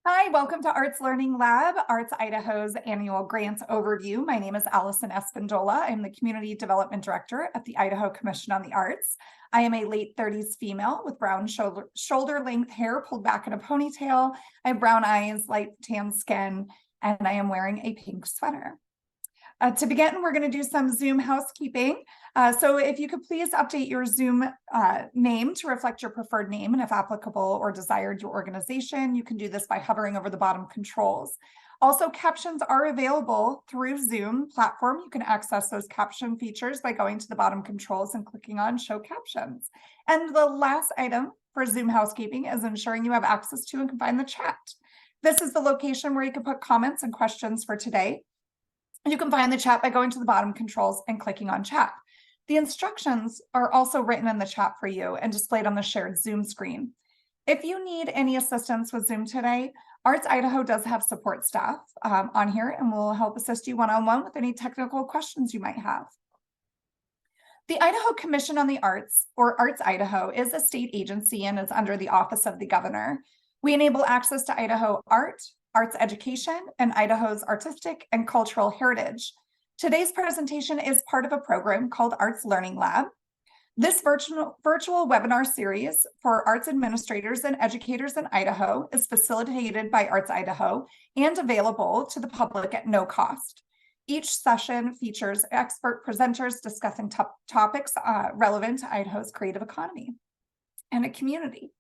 Hi, welcome to Arts Learning Lab, Arts Idaho's annual grants overview. My name is Alison Espindola. I'm the Community Development Director at the Idaho Commission on the Arts. I am a late 30s female with brown shoulder-length hair pulled back in a ponytail. I have brown eyes, light tan skin, and I am wearing a pink sweater. To begin, we're going to do some Zoom housekeeping. So if you could please update your Zoom name to reflect your preferred name, and if applicable or desired, your organization. You can do this by hovering over the bottom controls. Also, captions are available through Zoom platform. You can access those caption features by going to the bottom controls and clicking on Show Captions. And the last item for Zoom housekeeping is ensuring you have access to and can find the chat. This is the location where you can put comments and questions for today. You can find the chat by going to the bottom controls and clicking on chat. The instructions are also written in the chat for you and displayed on the shared Zoom screen. If you need any assistance with Zoom today, Arts Idaho does have support staff on here and will help assist you one-on-one with any technical questions you might have. The Idaho Commission on the Arts, or Arts Idaho, is a state agency and is under the Office of the Governor. We enable access to Idaho art, arts education, and Idaho's artistic and cultural heritage. Today's presentation is part of a program called Arts Learning Lab. This virtual webinar series for arts administrators and educators in Idaho is facilitated by Arts Idaho and available to the public at no cost. Each session features expert presenters discussing topics relevant to Idaho's creative economy and a community.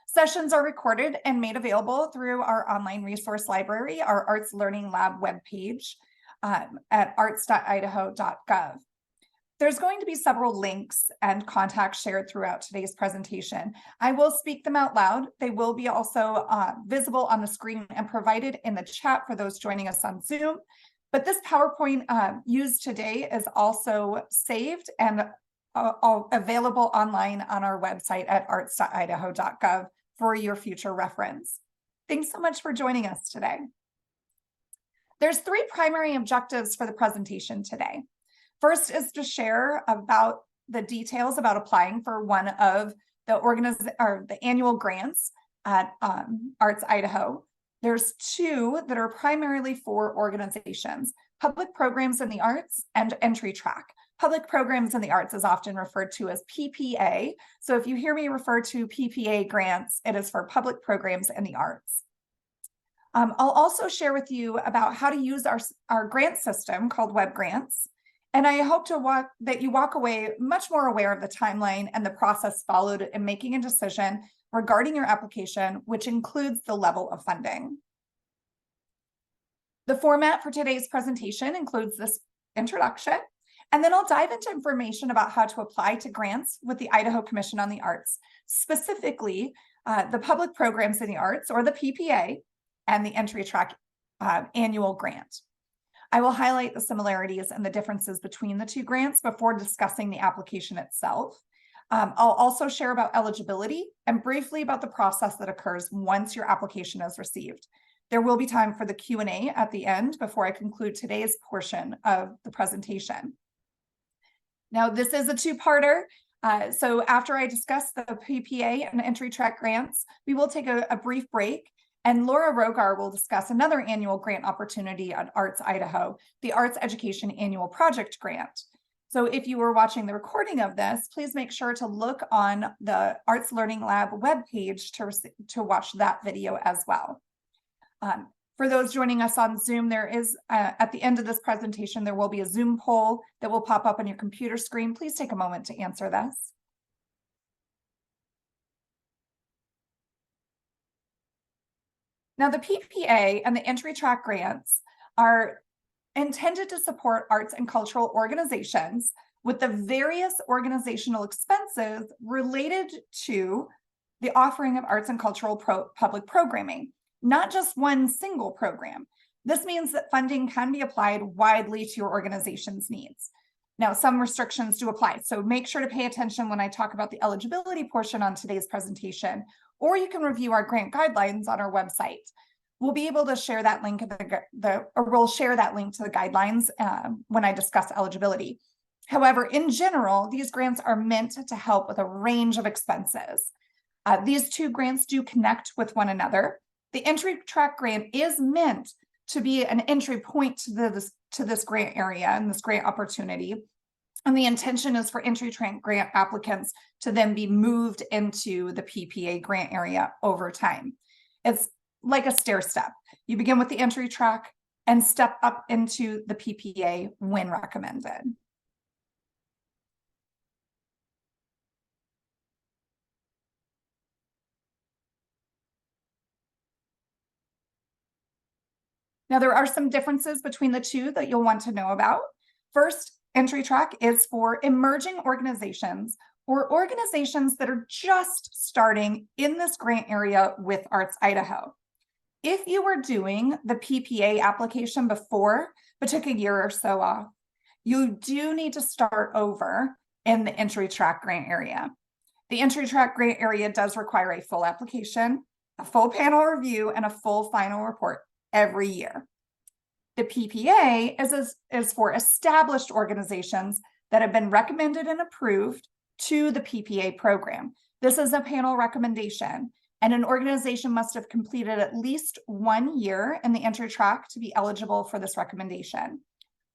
Sessions are recorded and made available through our online resource library, our Arts Learning Lab webpage at arts.idaho.gov. There's going to be several links and contacts shared throughout today's presentation. I will speak them out loud. They will be also visible on the screen and provided in the chat for those joining us on Zoom. But this PowerPoint used today is also saved and available online on our website at arts.idaho.gov for your future reference. Thanks so much for joining us today. There's three primary objectives for the presentation today. First is to share about the details about applying for one of the annual grants at Arts Idaho. There's two that are primarily for organizations: Public Programs in the Arts and Entry Track. Public Programs in the Arts is often referred to as PPA. So if you hear me refer to PPA grants, it is for Public Programs in the Arts. I'll also share with you about how to use our grant system called Web Grants. And I hope that you walk away much more aware of the timeline and the process followed in making a decision regarding your application, which includes the level of funding. The format for today's presentation includes this introduction, and then I'll dive into information about how to apply to grants with the Idaho Commission on the Arts, specifically the Public Programs in the Arts, or the PPA, and the Entry Track annual grant. I will highlight the similarities and the differences between the two grants before discussing the application itself. I'll also share about eligibility and briefly about the process that occurs once your application is received. There will be time for the Q&A at the end before I conclude today's portion of the presentation. Now, this is a two-parter. So after I discuss the PPA and Entry Track grants, we will take a brief break, and Laura Rogar will discuss another annual grant opportunity at Arts Idaho, the Arts Education Annual Project Grant. So if you were watching the recording of this, please make sure to look on the Arts Learning Lab webpage to watch that video as well. For those joining us on Zoom, there is, at the end of this presentation, there will be a Zoom poll that will pop up on your computer screen. Please take a moment to answer this. Now, the PPA and the Entry Track grants are intended to support arts and cultural organizations with the various organizational expenses related to the offering of arts and cultural public programming, not just one single program. This means that funding can be applied widely to your organization's needs. Now, some restrictions do apply, so make sure to pay attention when I talk about the eligibility portion on today's presentation, or you can review our grant guidelines on our website. We'll be able to share that link, or we'll share that link to the guidelines when I discuss eligibility. However, in general, these grants are meant to help with a range of expenses. These two grants do connect with one another. The entry track grant is meant to be an entry point to this grant area and this grant opportunity. And the intention is for entry track grant applicants to then be moved into the PPA grant area over time. It's like a stair step. You begin with the entry track and step up into the PPA when recommended. Now, there are some differences between the two that you'll want to know about. First, entry track is for emerging organizations or organizations that are just starting in this grant area with Arts Idaho. If you were doing the PPA application before, but took a year or so off, you do need to start over in the entry track grant area. The entry track grant area does require a full application, a full panel review, and a full final report every year. The PPA is for established organizations that have been recommended and approved to the PPA program. This is a panel recommendation, and an organization must have completed at least 1 year in the entry track to be eligible for this recommendation.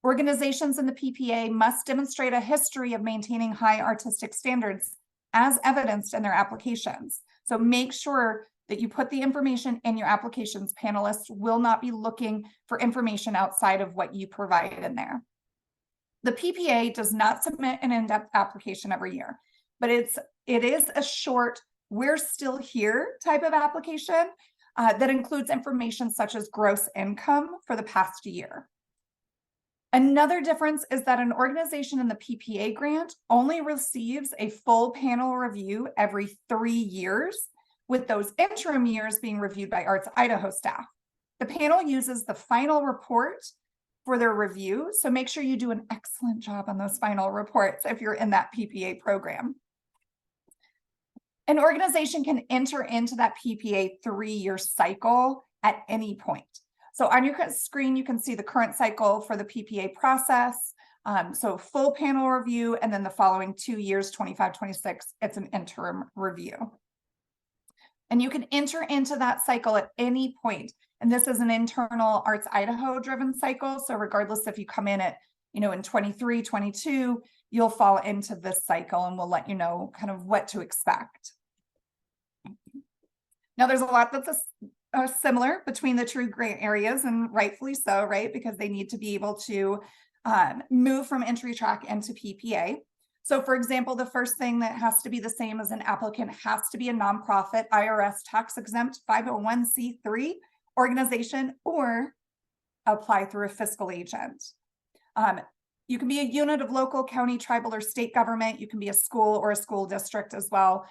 Organizations in the PPA must demonstrate a history of maintaining high artistic standards as evidenced in their applications. So make sure that you put the information in your applications. Panelists will not be looking for information outside of what you provide in there. The PPA does not submit an in-depth application every year, but it is a short, we're still here type of application that includes information such as gross income for the past year. Another difference is that an organization in the PPA grant only receives a full panel review every 3 years, with those interim years being reviewed by Arts Idaho staff. The panel uses the final report for their review, so make sure you do an excellent job on those final reports if you're in that PPA program. An organization can enter into that PPA 3-year cycle at any point. So on your screen, you can see the current cycle for the PPA process. So full panel review, and then the following 2 years, 25-26, it's an interim review. And you can enter into that cycle at any point. And this is an internal Arts Idaho driven cycle. So regardless if you come in at, in 23, 22, you'll fall into this cycle, and we'll let you know kind of what to expect. Now, there's a lot that's similar between the two grant areas, and rightfully so, right? Because they need to be able to move from entry track into PPA. So for example, the first thing that has to be the same as an applicant has to be a nonprofit, IRS tax exempt 501c3 organization, or apply through a fiscal agent. You can be a unit of local, county, tribal, or state government. You can be a school or a school district as well.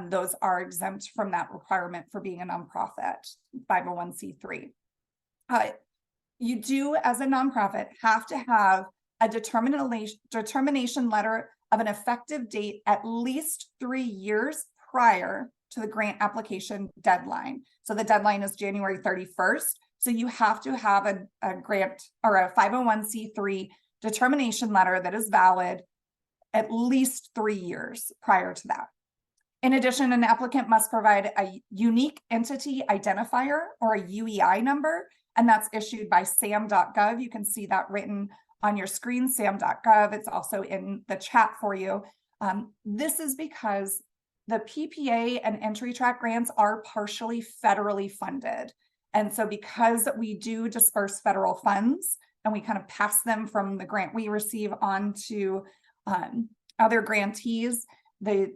Those are exempt from that requirement for being a nonprofit, 501c3. You do, as a nonprofit, have to have a determination letter of an effective date at least 3 years prior to the grant application deadline. So the deadline is January 31st. So you have to have a grant or a 501c3 determination letter that is valid at least 3 years prior to that. In addition, an applicant must provide a unique entity identifier, or a UEI number, and that's issued by sam.gov. You can see that written on your screen, sam.gov. It's also in the chat for you. This is because the PPA and entry track grants are partially federally funded. And so because we do disperse federal funds and we kind of pass them from the grant we receive on to other grantees, the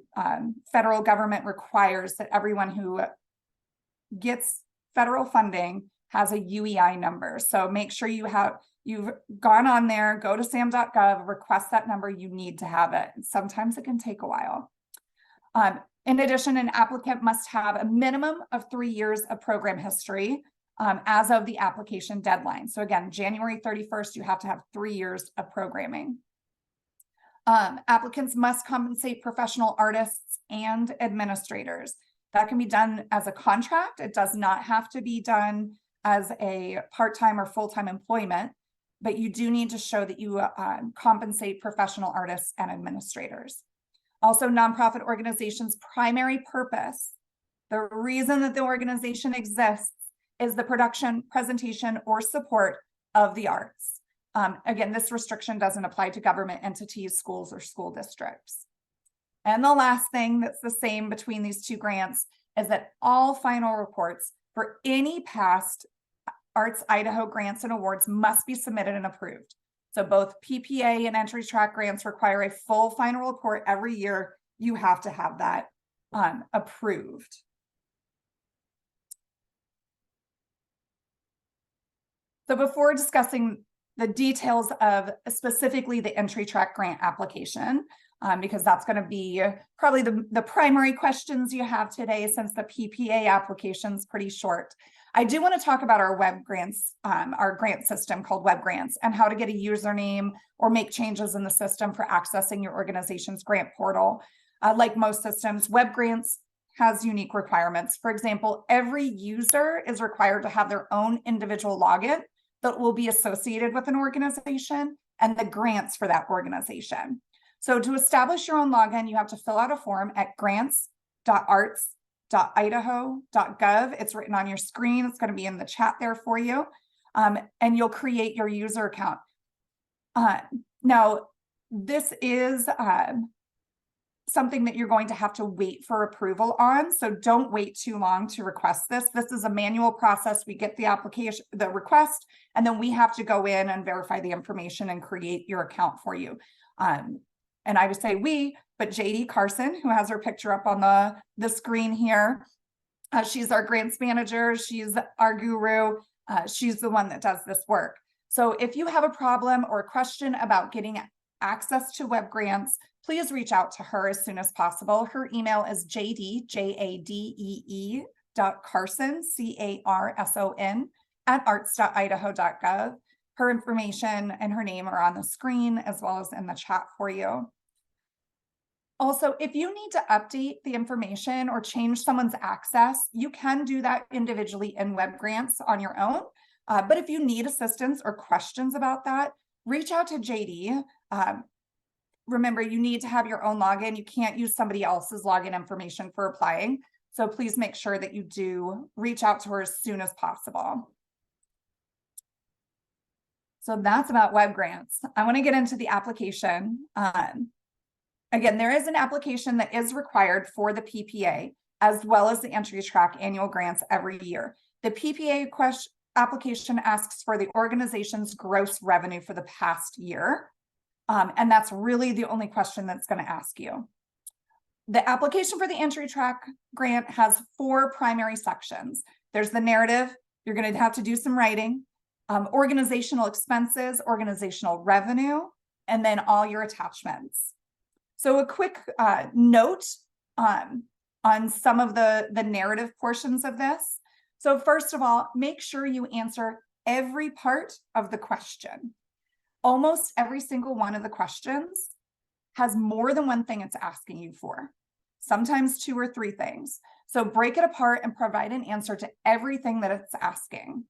federal government requires that everyone who gets federal funding has a UEI number. So make sure you've gone on there, go to sam.gov, request that number. You need to have it. Sometimes it can take a while. In addition, an applicant must have a minimum of 3 years of program history as of the application deadline. So again, January 31st, you have to have 3 years of programming. Applicants must compensate professional artists and administrators. That can be done as a contract. It does not have to be done as a part-time or full-time employment, but you do need to show that you compensate professional artists and administrators. Also, nonprofit organizations' primary purpose, the reason that the organization exists, is the production, presentation, or support of the arts. Again, this restriction doesn't apply to government entities, schools, or school districts. And the last thing that's the same between these two grants is that all final reports for any past Arts Idaho grants and awards must be submitted and approved. So both PPA and entry track grants require a full final report every year. You have to have that approved. So before discussing the details of specifically the entry track grant application, because that's going to be probably the primary questions you have today, since the PPA application is pretty short. I do want to talk about our web grants, our grant system called Web Grants, and how to get a username or make changes in the system for accessing your organization's grant portal. Like most systems, Web Grants has unique requirements. For example, every user is required to have their own individual login that will be associated with an organization and the grants for that organization. So to establish your own login, you have to fill out a form at grants.arts.idaho.gov. It's written on your screen. It's going to be in the chat there for you. And you'll create your user account. Now, this is something that you're going to have to wait for approval on. So don't wait too long to request this. This is a manual process. We get the application, the request, and then we have to go in and verify the information and create your account for you. And I would say we, but JD Carson, who has her picture up on the screen here, she's our grants manager. She's our guru. She's the one that does this work. So if you have a problem or a question about getting access to web grants, please reach out to her as soon as possible. Her email is jdee.carson, CARSON, at arts.idaho.gov. Her information and her name are on the screen as well as in the chat for you. Also, if you need to update the information or change someone's access, you can do that individually in web grants on your own. But if you need assistance or questions about that, reach out to JD. Remember, you need to have your own login. You can't use somebody else's login information for applying. So please make sure that you do reach out to her as soon as possible. So that's about web grants. I want to get into the application. Again, there is an application that is required for the PPA, as well as the entry track annual grants every year. The PPA application asks for the organization's gross revenue for the past year. And that's really the only question that's going to ask you. The application for the entry track grant has 4 primary sections. There's the narrative. You're going to have to do some writing, organizational expenses, organizational revenue, and then all your attachments. So a quick note on some of the narrative portions of this. So first of all, make sure you answer every part of the question. Almost every single one of the questions has more than one thing it's asking you for, sometimes 2 or 3 things. So break it apart and provide an answer to everything that it's asking.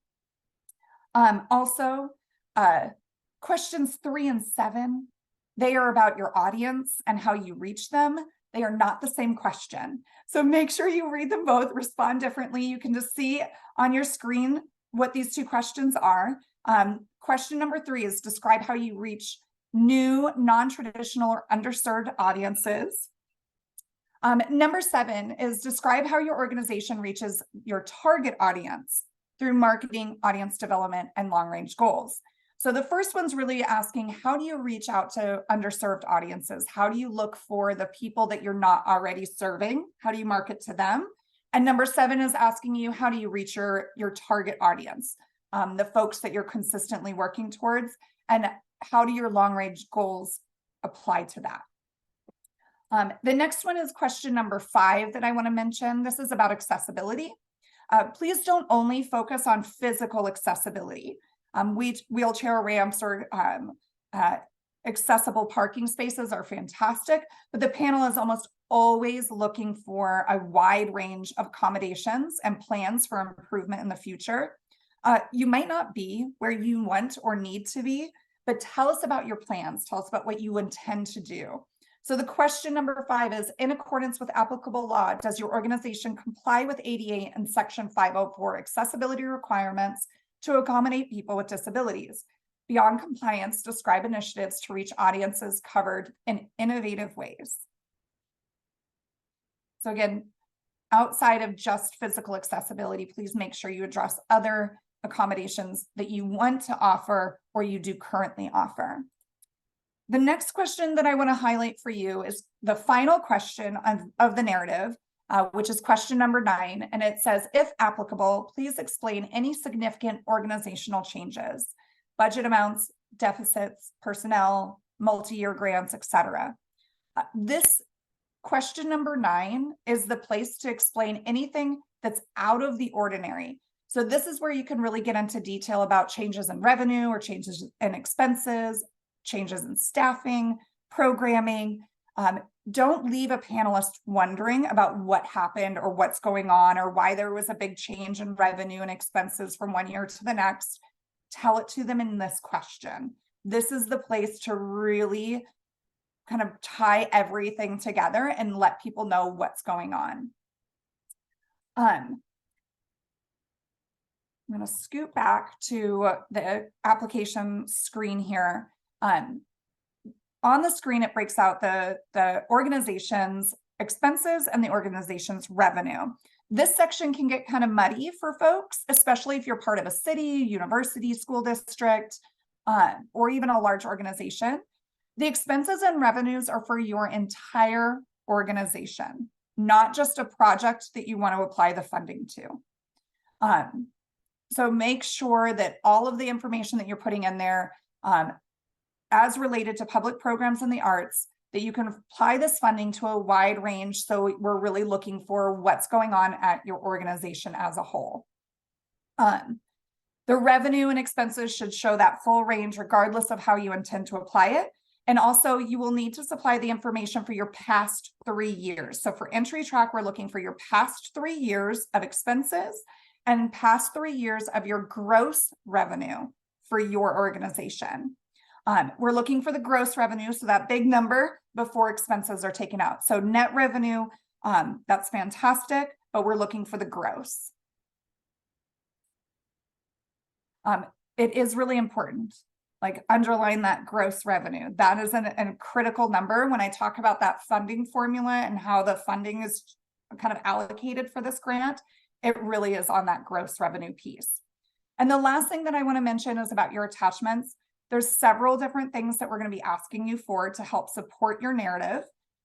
Also, questions 3 and 7, they are about your audience and how you reach them. They are not the same question. So make sure you read them both, respond differently. You can just see on your screen what these 2 questions are. Question number 3 is describe how you reach new, non-traditional, or underserved audiences. Number 7 is describe how your organization reaches your target audience through marketing, audience development, and long-range goals. So the first one's really asking, how do you reach out to underserved audiences? How do you look for the people that you're not already serving? How do you market to them? And number 7 is asking you, how do you reach your target audience? The folks that you're consistently working towards, and how do your long-range goals apply to that? The next one is question number 5 that I want to mention. This is about accessibility. Please don't only focus on physical accessibility. Wheelchair ramps or accessible parking spaces are fantastic, but the panel is almost always looking for a wide range of accommodations and plans for improvement in the future. You might not be where you want or need to be, but tell us about your plans. Tell us about what you intend to do. So the question number 5 is, in accordance with applicable law, does your organization comply with ADA and Section 504 accessibility requirements to accommodate people with disabilities? Beyond compliance, describe initiatives to reach audiences covered in innovative ways. So again, outside of just physical accessibility, please make sure you address other accommodations that you want to offer or you do currently offer. The next question that I want to highlight for you is the final question of the narrative, which is question number 9. And it says, if applicable, please explain any significant organizational changes, budget amounts, deficits, personnel, multi-year grants, etc. This question number 9 is the place to explain anything that's out of the ordinary. So this is where you can really get into detail about changes in revenue or changes in expenses, changes in staffing, programming. Don't leave a panelist wondering about what happened or what's going on or why there was a big change in revenue and expenses from one year to the next. Tell it to them in this question. This is the place to really kind of tie everything together and let people know what's going on. I'm going to scoot back to the application screen here. On the screen, it breaks out the organization's expenses and the organization's revenue. This section can get kind of muddy for folks, especially if you're part of a city, university, school district, or even a large organization. The expenses and revenues are for your entire organization, not just a project that you want to apply the funding to. So make sure that all of the information that you're putting in there, as related to public programs in the arts, that you can apply this funding to a wide range. So we're really looking for what's going on at your organization as a whole. The revenue and expenses should show that full range regardless of how you intend to apply it. And also you will need to supply the information for your past 3 years. So for entry track, we're looking for your past 3 years of expenses and past 3 years of your gross revenue for your organization. We're looking for the gross revenue, so that big number before expenses are taken out. So net revenue, that's fantastic, but we're looking for the gross. It is really important, like underline that gross revenue. That is a critical number when I talk about that funding formula and how the funding is kind of allocated for this grant. It really is on that gross revenue piece. And the last thing that I want to mention is about your attachments. There's several different things that we're going to be asking you for to help support your narrative.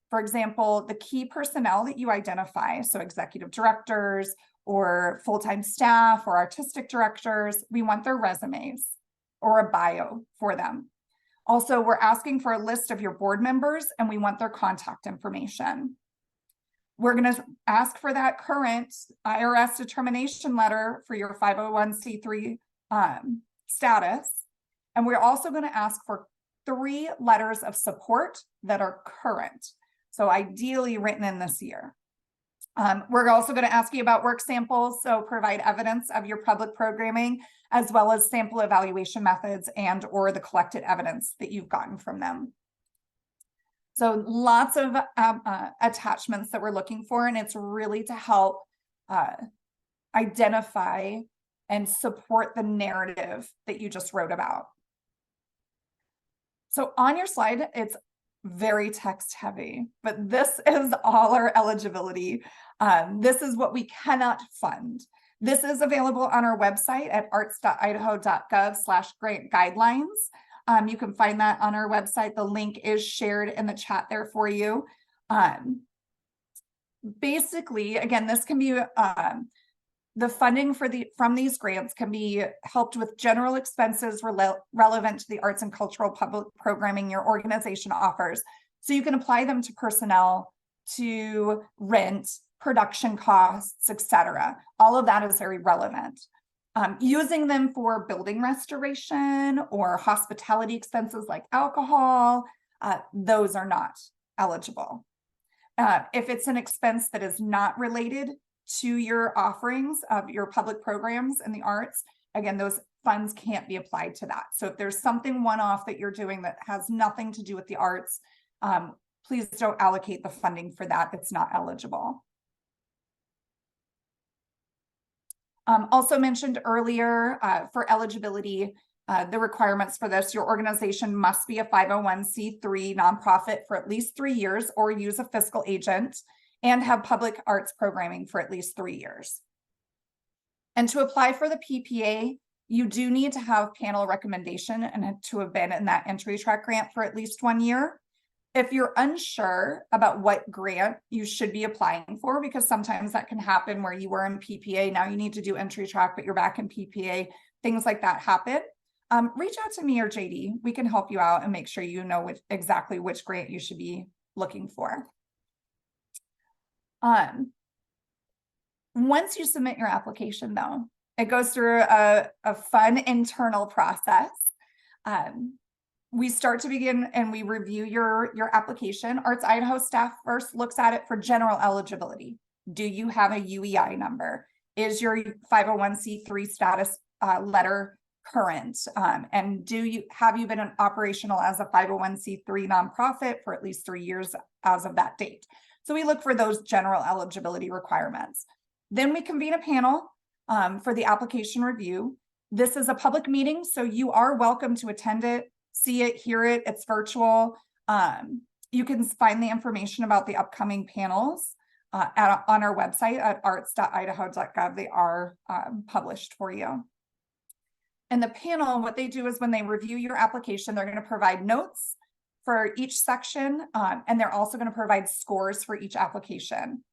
For example, the key personnel that you identify, so executive directors or full-time staff or artistic directors, we want their resumes or a bio for them. Also, we're asking for a list of your board members and we want their contact information. We're going to ask for that current IRS determination letter for your 501c3 status. And we're also going to ask for 3 letters of support that are current. So ideally written in this year. We're also going to ask you about work samples. So provide evidence of your public programming, as well as sample evaluation methods and or the collected evidence that you've gotten from them. So lots of attachments that we're looking for, and it's really to help identify and support the narrative that you just wrote about. So on your slide, it's very text heavy, but this is all our eligibility. This is what we cannot fund. This is available on our website at arts.idaho.gov/grant guidelines. You can find that on our website. The link is shared in the chat there for you. Basically, again, this can be the funding from these grants can be helped with general expenses relevant to the arts and cultural public programming your organization offers. So you can apply them to personnel, to rent, production costs, etc. All of that is very relevant. Using them for building restoration or hospitality expenses like alcohol, those are not eligible. If it's an expense that is not related to your offerings of your public programs in the arts, again, those funds can't be applied to that. So if there's something one-off that you're doing that has nothing to do with the arts, please don't allocate the funding for that. It's not eligible. Also mentioned earlier, for eligibility, the requirements for this, your organization must be a 501c3 nonprofit for at least 3 years or use a fiscal agent and have public arts programming for at least 3 years. And to apply for the PPA, you do need to have panel recommendation and to have been in that entry track grant for at least 1 year. If you're unsure about what grant you should be applying for, because sometimes that can happen where you were in PPA, now you need to do entry track, but you're back in PPA, things like that happen. Reach out to me or JD. We can help you out and make sure you know exactly which grant you should be looking for. Once you submit your application, though, it goes through a fun internal process. We start to begin and we review your application. Arts Idaho staff first looks at it for general eligibility. Do you have a UEI number? Is your 501c3 status letter current? And have you been operational as a 501c3 nonprofit for at least 3 years as of that date? So we look for those general eligibility requirements. Then we convene a panel for the application review. This is a public meeting, so you are welcome to attend it, see it, hear it. It's virtual. You can find the information about the upcoming panels on our website at arts.idaho.gov. They are published for you. And the panel, what they do is when they review your application, they're going to provide notes for each section, and they're also going to provide scores for each application.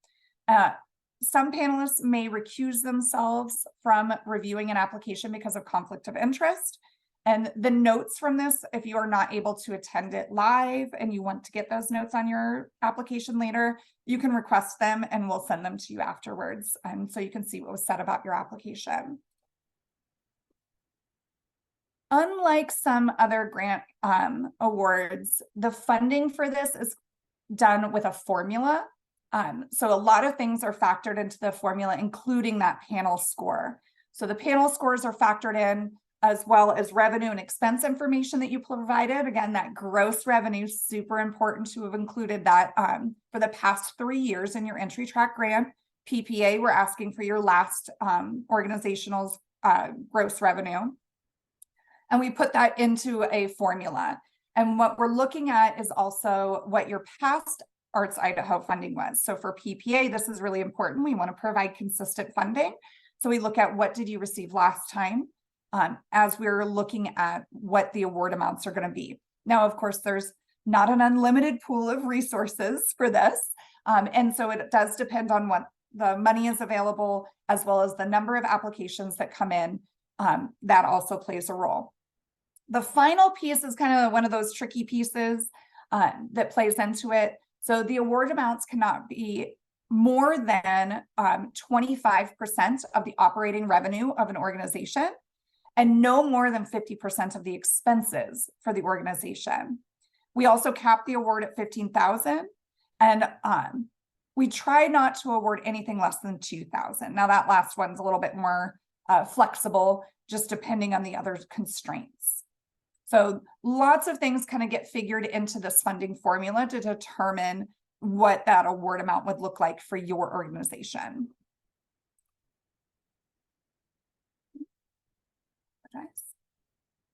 Some panelists may recuse themselves from reviewing an application because of conflict of interest. And the notes from this, if you are not able to attend it live and you want to get those notes on your application later, you can request them and we'll send them to you afterwards. And so you can see what was said about your application. Unlike some other grant awards, the funding for this is done with a formula. So a lot of things are factored into the formula, including that panel score. So the panel scores are factored in, as well as revenue and expense information that you provided. Again, that gross revenue is super important to have included that for the past 3 years in your entry track grant. PPA, we're asking for your last organizational's gross revenue. And we put that into a formula. And what we're looking at is also what your past Arts Idaho funding was. So for PPA, this is really important. We want to provide consistent funding. So we look at what did you receive last time as we're looking at what the award amounts are going to be. Now, of course, there's not an unlimited pool of resources for this. And so it does depend on what the money is available, as well as the number of applications that come in. That also plays a role. The final piece is kind of one of those tricky pieces that plays into it. So the award amounts cannot be more than 25% of the operating revenue of an organization and no more than 50% of the expenses for the organization. We also cap the award at $15,000, and we try not to award anything less than $2,000. Now that last one's a little bit more flexible, just depending on the other constraints. So lots of things kind of get figured into this funding formula to determine what that award amount would look like for your organization.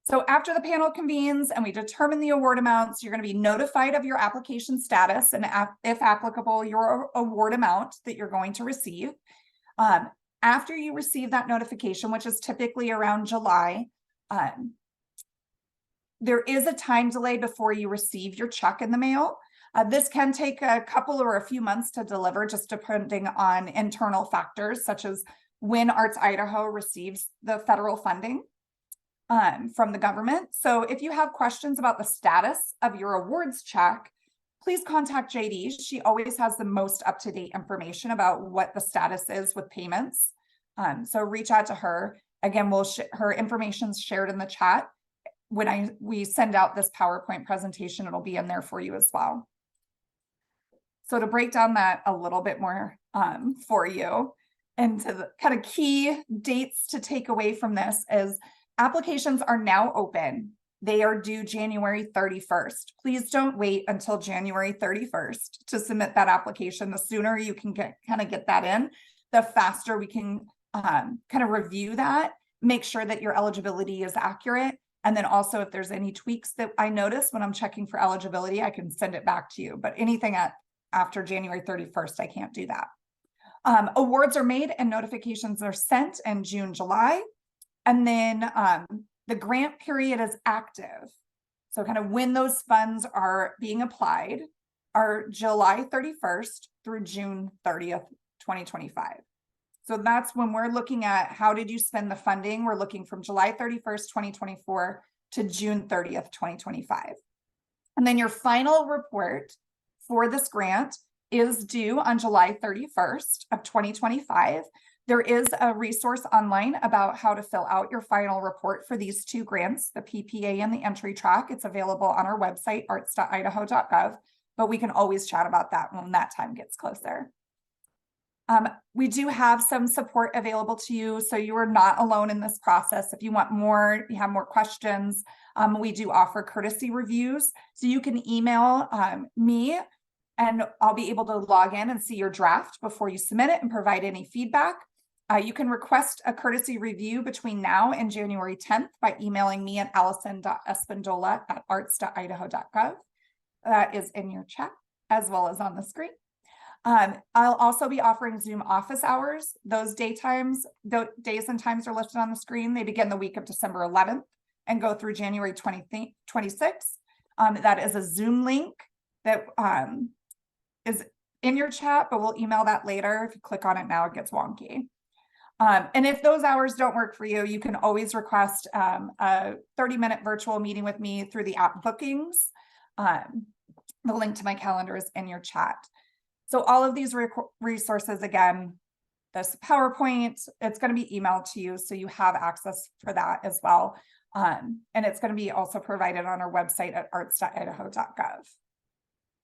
So after the panel convenes and we determine the award amounts, you're going to be notified of your application status and, if applicable, your award amount that you're going to receive. After you receive that notification, which is typically around July, there is a time delay before you receive your check in the mail. This can take a couple or a few months to deliver, just depending on internal factors, such as when Arts Idaho receives the federal funding from the government. So if you have questions about the status of your awards check, please contact JD. She always has the most up-to-date information about what the status is with payments. So reach out to her. Again, her information is shared in the chat. When we send out this PowerPoint presentation, it'll be in there for you as well. So to break down that a little bit more for you, and to the kind of key dates to take away from this is applications are now open They are due January 31st. Please don't wait until January 31st to submit that application. The sooner you can get that in, the faster we can kind of review that, make sure that your eligibility is accurate. And then also if there's any tweaks that I notice when I'm checking for eligibility, I can send it back to you. But anything after January 31st, I can't do that. Awards are made and notifications are sent in June, July. And then the grant period is active. So kind of when those funds are being applied are July 31st through June 30th, 2025. So that's when we're looking at how did you spend the funding. We're looking from July 31st, 2024 to June 30th, 2025. And then your final report for this grant is due on July 31st of 2025. There is a resource online about how to fill out your final report for these two grants, the PPA and the entry track. It's available on our website, arts.idaho.gov, but we can always chat about that when that time gets closer. We do have some support available to you, so you are not alone in this process. If you want more, you have more questions, we do offer courtesy reviews. So you can email me and I'll be able to log in and see your draft before you submit it and provide any feedback. You can request a courtesy review between now and January 10th by emailing me at alison.espindola@arts.idaho.gov. That is in your chat as well as on the screen. I'll also be offering Zoom office hours. Those days and times are listed on the screen. They begin the week of December 11th and go through January 26th. That is a Zoom link that is in your chat, but we'll email that later. If you click on it now, it gets wonky. And if those hours don't work for you, you can always request a 30-minute virtual meeting with me through the app bookings. The link to my calendar is in your chat. So all of these resources, again, this PowerPoint, it's going to be emailed to you, so you have access for that as well. And it's going to be also provided on our website at arts.idaho.gov.